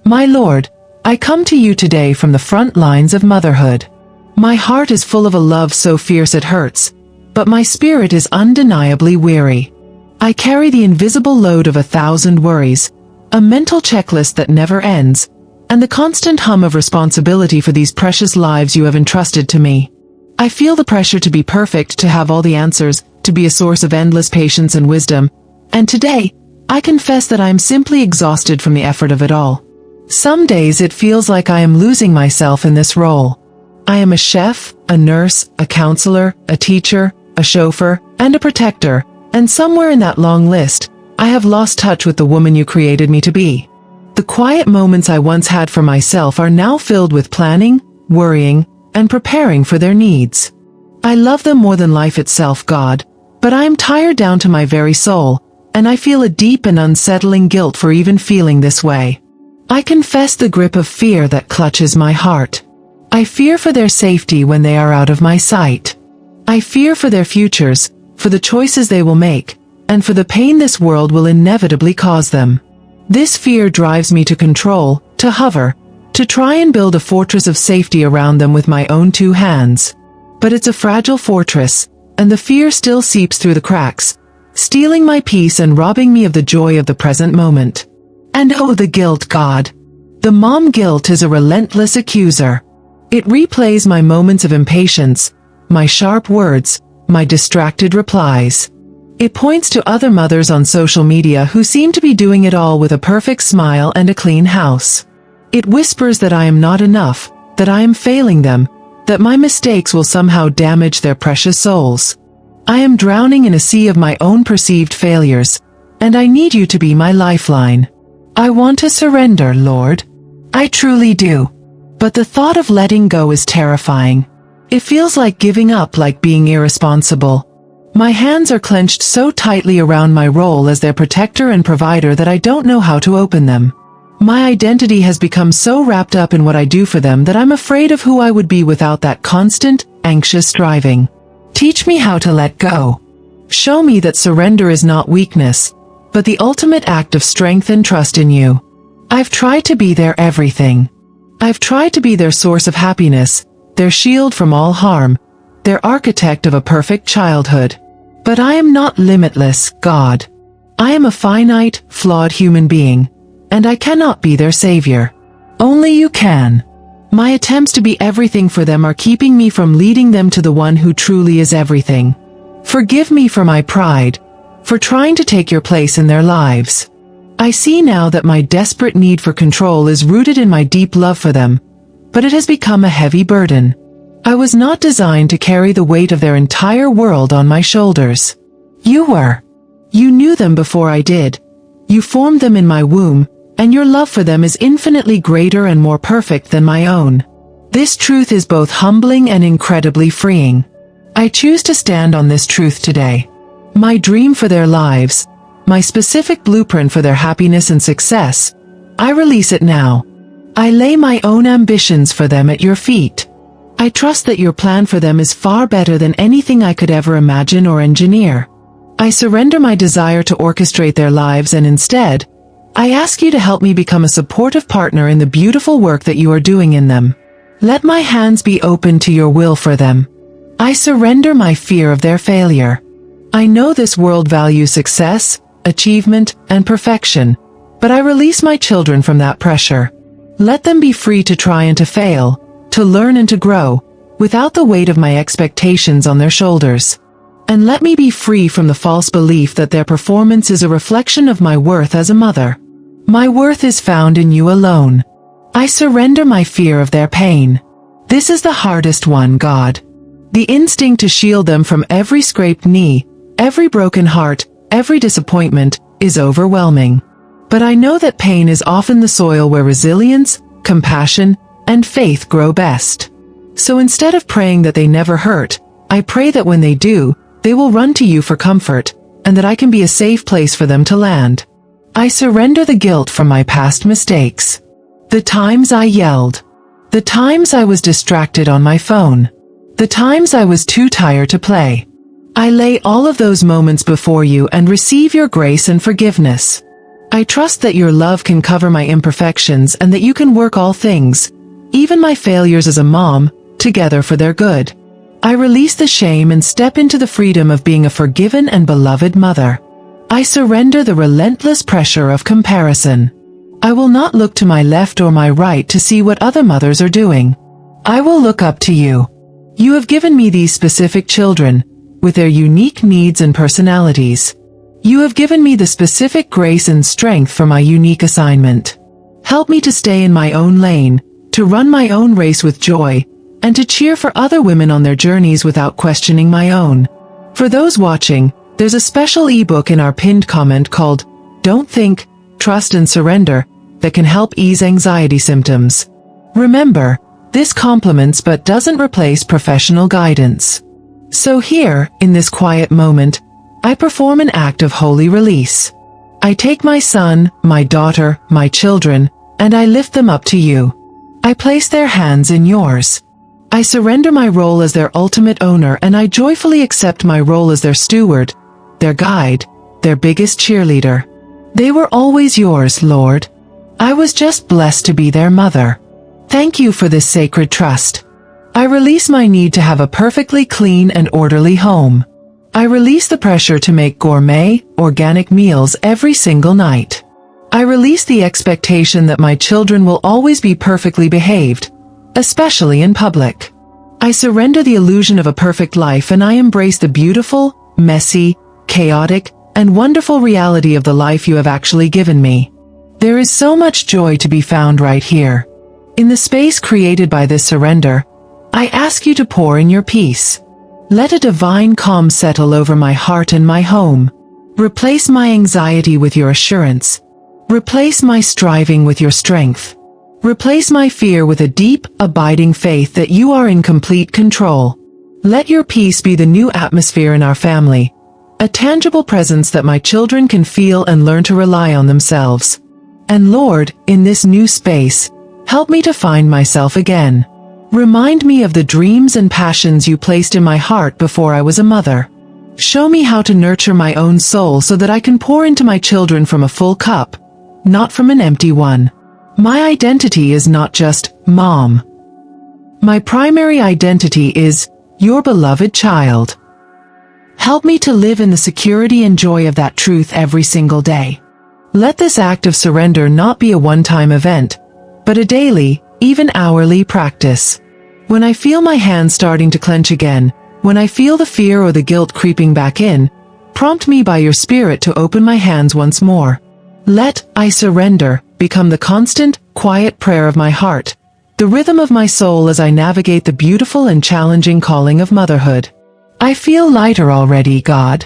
My Lord, I come to you today from the front lines of motherhood. My heart is full of a love so fierce it hurts, but my spirit is undeniably weary. I carry the invisible load of 1,000 worries, a mental checklist that never ends, and the constant hum of responsibility for these precious lives you have entrusted to me. I feel the pressure to be perfect, to have all the answers, to be a source of endless patience and wisdom, and today, I confess that I am simply exhausted from the effort of it all. Some days it feels like I am losing myself in this role. I am a chef, a nurse, a counselor, a teacher, a chauffeur, and a protector, and somewhere in that long list, I have lost touch with the woman you created me to be. The quiet moments I once had for myself are now filled with planning, worrying, and preparing for their needs. I love them more than life itself, God, but I am tired down to my very soul, and I feel a deep and unsettling guilt for even feeling this way. I confess the grip of fear that clutches my heart. I fear for their safety when they are out of my sight. I fear for their futures, for the choices they will make, and for the pain this world will inevitably cause them. This fear drives me to control, to hover, to try and build a fortress of safety around them with my own 2 hands. But it's a fragile fortress, and the fear still seeps through the cracks, stealing my peace and robbing me of the joy of the present moment. And oh, the guilt, God. The mom guilt is a relentless accuser. It replays my moments of impatience, my sharp words, my distracted replies. It points to other mothers on social media who seem to be doing it all with a perfect smile and a clean house. It whispers that I am not enough, that I am failing them, that my mistakes will somehow damage their precious souls. I am drowning in a sea of my own perceived failures, and I need you to be my lifeline. I want to surrender, Lord. I truly do. But the thought of letting go is terrifying. It feels like giving up, like being irresponsible. My hands are clenched so tightly around my role as their protector and provider that I don't know how to open them. My identity has become so wrapped up in what I do for them that I'm afraid of who I would be without that constant, anxious striving. Teach me how to let go. Show me that surrender is not weakness, but the ultimate act of strength and trust in you. I've tried to be their everything. I've tried to be their source of happiness, their shield from all harm, their architect of a perfect childhood. But I am not limitless, God. I am a finite, flawed human being, and I cannot be their savior. Only you can. My attempts to be everything for them are keeping me from leading them to the one who truly is everything. Forgive me for my pride, for trying to take your place in their lives. I see now that my desperate need for control is rooted in my deep love for them, but it has become a heavy burden. I was not designed to carry the weight of their entire world on my shoulders. You were. You knew them before I did. You formed them in my womb, and your love for them is infinitely greater and more perfect than my own. This truth is both humbling and incredibly freeing. I choose to stand on this truth today. My dream for their lives, my specific blueprint for their happiness and success, I release it now. I lay my own ambitions for them at your feet. I trust that your plan for them is far better than anything I could ever imagine or engineer. I surrender my desire to orchestrate their lives, and instead, I ask you to help me become a supportive partner in the beautiful work that you are doing in them. Let my hands be open to your will for them. I surrender my fear of their failure. I know this world values success, achievement, and perfection, but I release my children from that pressure. Let them be free to try and to fail, to learn and to grow, without the weight of my expectations on their shoulders. And let me be free from the false belief that their performance is a reflection of my worth as a mother. My worth is found in you alone. I surrender my fear of their pain. This is the hardest one, God. The instinct to shield them from every scraped knee, every broken heart, every disappointment, is overwhelming. But I know that pain is often the soil where resilience, compassion, and faith grow best. So instead of praying that they never hurt, I pray that when they do, they will run to you for comfort, and that I can be a safe place for them to land. I surrender the guilt from my past mistakes. The times I yelled. The times I was distracted on my phone. The times I was too tired to play. I lay all of those moments before you and receive your grace and forgiveness. I trust that your love can cover my imperfections and that you can work all things, even my failures as a mom, together for their good. I release the shame and step into the freedom of being a forgiven and beloved mother. I surrender the relentless pressure of comparison. I will not look to my left or my right to see what other mothers are doing. I will look up to you. You have given me these specific children, with their unique needs and personalities. You have given me the specific grace and strength for my unique assignment. Help me to stay in my own lane, to run my own race with joy, and to cheer for other women on their journeys without questioning my own. For those watching, there's a special ebook in our pinned comment called Don't Think, Trust and Surrender that can help ease anxiety symptoms. Remember, this complements but doesn't replace professional guidance. So here, in this quiet moment, I perform an act of holy release. I take my son, my daughter, my children, and I lift them up to you. I place their hands in yours. I surrender my role as their ultimate owner and I joyfully accept my role as their steward, their guide, their biggest cheerleader. They were always yours, Lord. I was just blessed to be their mother. Thank you for this sacred trust. I release my need to have a perfectly clean and orderly home. I release the pressure to make gourmet, organic meals every single night. I release the expectation that my children will always be perfectly behaved, especially in public. I surrender the illusion of a perfect life and I embrace the beautiful, messy, chaotic, and wonderful reality of the life you have actually given me. There is so much joy to be found right here. In the space created by this surrender, I ask you to pour in your peace. Let a divine calm settle over my heart and my home. Replace my anxiety with your assurance. Replace my striving with your strength. Replace my fear with a deep, abiding faith that you are in complete control. Let your peace be the new atmosphere in our family, a tangible presence that my children can feel and learn to rely on themselves. And Lord, in this new space, help me to find myself again. Remind me of the dreams and passions you placed in my heart before I was a mother. Show me how to nurture my own soul so that I can pour into my children from a full cup, not from an empty one. My identity is not just mom. My primary identity is your beloved child. Help me to live in the security and joy of that truth every single day. Let this act of surrender not be a one-time event, but a daily, even hourly practice. When I feel my hands starting to clench again, when I feel the fear or the guilt creeping back in, prompt me by your Spirit to open my hands once more. Let I surrender become the constant, quiet prayer of my heart, the rhythm of my soul as I navigate the beautiful and challenging calling of motherhood. I feel lighter already, God.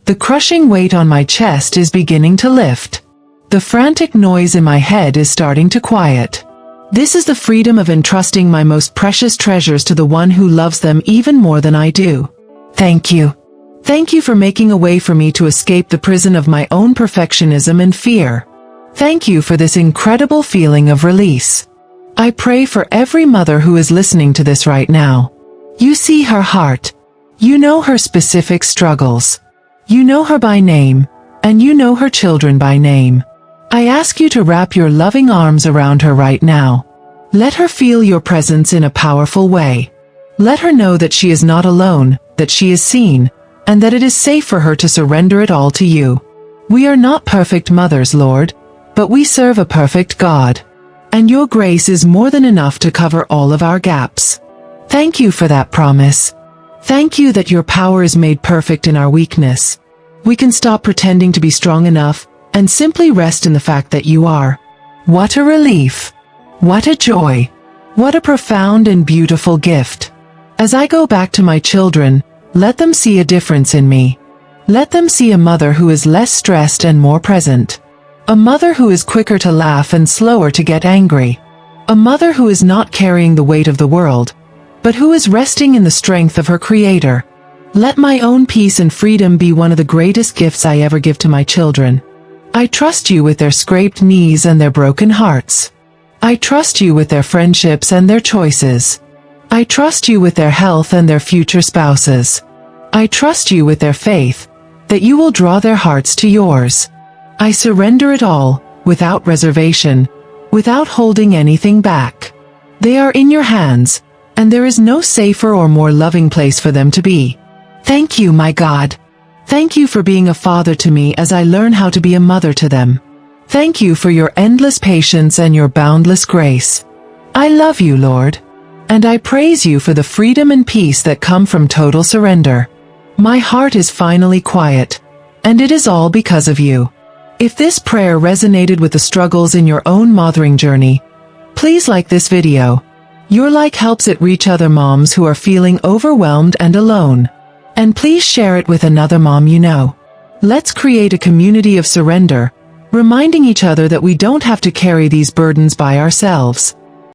The crushing weight on my chest is beginning to lift. The frantic noise in my head is starting to quiet. This is the freedom of entrusting my most precious treasures to the one who loves them even more than I do. Thank you. Thank you for making a way for me to escape the prison of my own perfectionism and fear. Thank you for this incredible feeling of release. I pray for every mother who is listening to this right now. You see her heart. You know her specific struggles. You know her by name, and you know her children by name. I ask you to wrap your loving arms around her right now. Let her feel your presence in a powerful way. Let her know that she is not alone, that she is seen, and that it is safe for her to surrender it all to you. We are not perfect mothers, Lord, but we serve a perfect God. And your grace is more than enough to cover all of our gaps. Thank you for that promise. Thank you that your power is made perfect in our weakness. We can stop pretending to be strong enough and simply rest in the fact that you are. What a relief. What a joy. What a profound and beautiful gift. As I go back to my children, let them see a difference in me. Let them see a mother who is less stressed and more present. A mother who is quicker to laugh and slower to get angry. A mother who is not carrying the weight of the world, but who is resting in the strength of her Creator. Let my own peace and freedom be one of the greatest gifts I ever give to my children. I trust you with their scraped knees and their broken hearts. I trust you with their friendships and their choices. I trust you with their health and their future spouses. I trust you with their faith, that you will draw their hearts to yours. I surrender it all, without reservation, without holding anything back. They are in your hands, and there is no safer or more loving place for them to be. Thank you, my God. Thank you for being a father to me as I learn how to be a mother to them. Thank you for your endless patience and your boundless grace. I love you, Lord. And I praise you for the freedom and peace that come from total surrender. My heart is finally quiet, and it is all because of you. If this prayer resonated with the struggles in your own mothering journey, please like this video. Your like helps it reach other moms who are feeling overwhelmed and alone. And please share it with another mom you know. Let's create a community of surrender, reminding each other that we don't have to carry these burdens by ourselves.